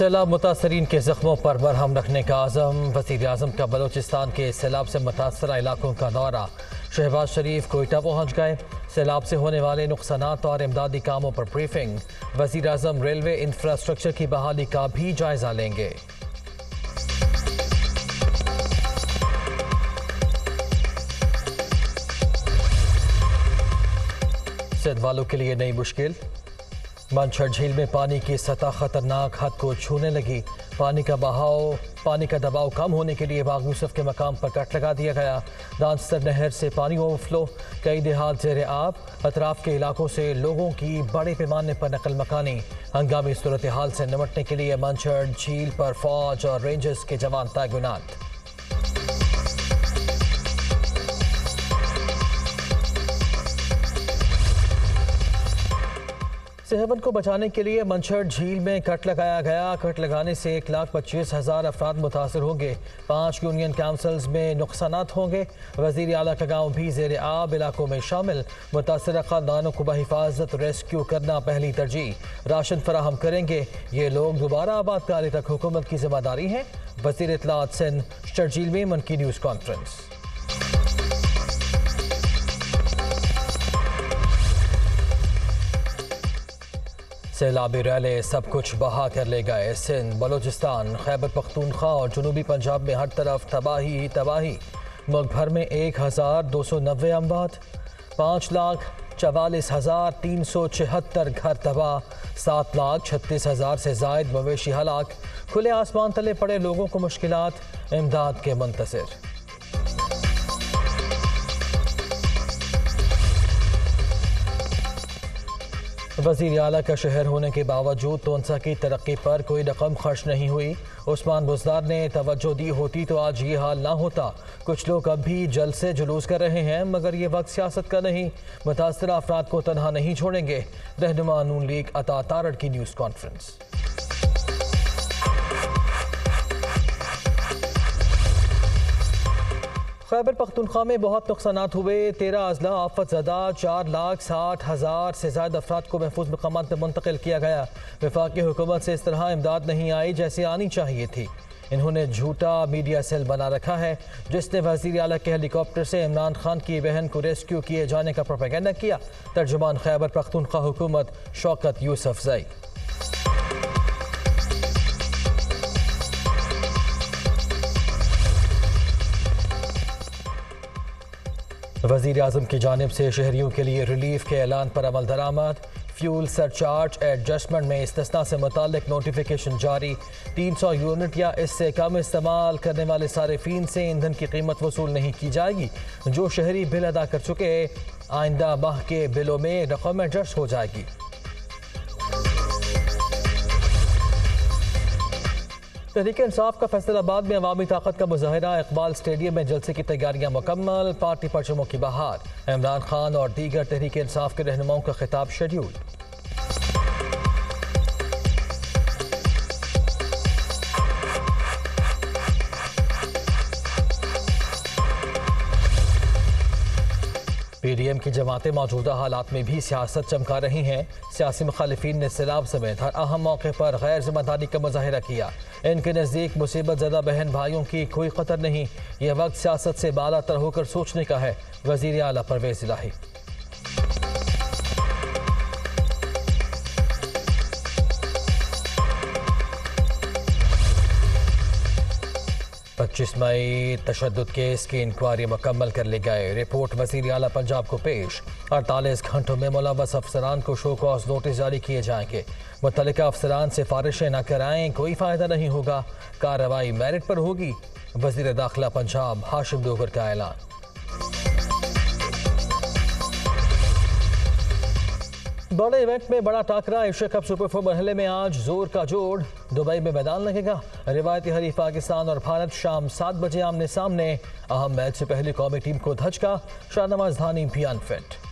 سیلاب متاثرین کے زخموں پر مرہم رکھنے کا عزم۔ وزیر اعظم کا بلوچستان کے سیلاب سے متاثرہ علاقوں کا دورہ۔ شہباز شریف کوئٹہ پہنچ گئے۔ سیلاب سے ہونے والے نقصانات اور امدادی کاموں پر بریفنگ۔ وزیر اعظم ریلوے انفراسٹرکچر کی بحالی کا بھی جائزہ لیں گے۔ صحت والوں کے لیے نئی مشکل۔ منچھر جھیل میں پانی کی سطح خطرناک حد کو چھونے لگی۔ پانی کا دباؤ کم ہونے کے لیے باغ یوسف کے مقام پر کٹ لگا دیا گیا۔ دانستر نہر سے پانی اوورفلو، کئی دیہات زیر آب۔ اطراف کے علاقوں سے لوگوں کی بڑے پیمانے پر نقل مکانی۔ ہنگامی صورتحال سے نمٹنے کے لیے منچھر جھیل پر فوج اور رینجرز کے جوان تعینات۔ سہون کو بچانے کے لیے منچھر جھیل میں کٹ لگایا گیا۔ کٹ لگانے سے 1,25,000 افراد متاثر ہوں گے۔ 5 یونین کونسلز میں نقصانات ہوں گے۔ وزیر اعلیٰ کا گاؤں بھی زیر آب علاقوں میں شامل۔ متاثرہ خاندانوں کو بحفاظت ریسکیو کرنا پہلی ترجیح۔ راشن فراہم کریں گے۔ یہ لوگ دوبارہ آباد کاری تک حکومت کی ذمہ داری ہے۔ وزیر اطلاعات سندھ شرجیل میں من کی نیوز کانفرنس۔ سیلابی ریلے سب کچھ بہا کر لے گئے۔ سندھ، بلوچستان، خیبر پختونخوا اور جنوبی پنجاب میں ہر طرف تباہی ہی تباہی۔ ملک بھر میں 1,290 اموات، 5,44,376 گھر تباہ، 7,36,000 سے زائد مویشی ہلاک۔ کھلے آسمان تلے پڑے لوگوں کو مشکلات، امداد کے منتظر۔ وزیر اعلیٰ کا شہر ہونے کے باوجود تونسا کی ترقی پر کوئی رقم خرچ نہیں ہوئی۔ عثمان بزدار نے توجہ دی ہوتی تو آج یہ حال نہ ہوتا۔ کچھ لوگ اب بھی جلسے جلوس کر رہے ہیں، مگر یہ وقت سیاست کا نہیں۔ متاثرہ افراد کو تنہا نہیں چھوڑیں گے۔ رہنما نون لیگ عطا تارڑ کی نیوز کانفرنس۔ خیبر پختونخوا میں بہت نقصانات ہوئے۔ 13 اضلاع آفت زدہ، 4,60,000 سے زائد افراد کو محفوظ مقامات پر منتقل کیا گیا۔ وفاقی حکومت سے اس طرح امداد نہیں آئی جیسے آنی چاہیے تھی۔ انہوں نے جھوٹا میڈیا سیل بنا رکھا ہے جس نے وزیر اعلیٰ کے ہیلی کاپٹر سے عمران خان کی بہن کو ریسکیو کیے جانے کا پروپیگنڈا کیا۔ ترجمان خیبر پختونخوا حکومت شوکت یوسف زئی۔ وزیر اعظم کی جانب سے شہریوں کے لیے ریلیف کے اعلان پر عمل درآمد۔ فیول سرچارج ایڈجسٹمنٹ میں استثناء سے متعلق نوٹیفیکیشن جاری۔ 300 یونٹ یا اس سے کم استعمال کرنے والے صارفین سے ایندھن کی قیمت وصول نہیں کی جائے گی۔ جو شہری بل ادا کر چکے آئندہ ماہ کے بلوں میں رقم ایڈجسٹ ہو جائے گی۔ تحریک انصاف کا فیصل آباد میں عوامی طاقت کا مظاہرہ۔ اقبال اسٹیڈیم میں جلسے کی تیاریاں مکمل۔ پارٹی پرچموں کی بہار۔ عمران خان اور دیگر تحریک انصاف کے رہنماؤں کا خطاب شیڈیول۔ پی ڈی ایم کی جماعتیں موجودہ حالات میں بھی سیاست چمکا رہی ہیں۔ سیاسی مخالفین نے سیلاب سمیت ہر اہم موقع پر غیر ذمہ داری کا مظاہرہ کیا۔ ان کے نزدیک مصیبت زدہ بہن بھائیوں کی کوئی قدر نہیں۔ یہ وقت سیاست سے بالا تر ہو کر سوچنے کا ہے۔ وزیر اعلیٰ پرویز الہی۔ 25 مئی تشدد کیس کی انکوائری مکمل کر لی گئی۔ رپورٹ وزیر اعلیٰ پنجاب کو پیش۔ 48 گھنٹوں میں ملوث افسران کو شو کاز نوٹس جاری کیے جائیں گے۔ متعلقہ افسران سفارشیں نہ کرائیں، کوئی فائدہ نہیں ہوگا۔ کارروائی میرٹ پر ہوگی۔ وزیر داخلہ پنجاب ہاشم ڈوگر کا اعلان۔ بڑے ایونٹ میں بڑا ٹاکرا۔ ایشیا کپ سپر 4 مرحلے میں آج زور کا جوڑ۔ دبئی میں میدان لگے گا۔ روایتی حریف پاکستان اور بھارت شام 7 بجے آمنے سامنے۔ اہم میچ سے پہلے قومی ٹیم کو دھچکا۔ شاہنواز دھانی بھی انفٹ۔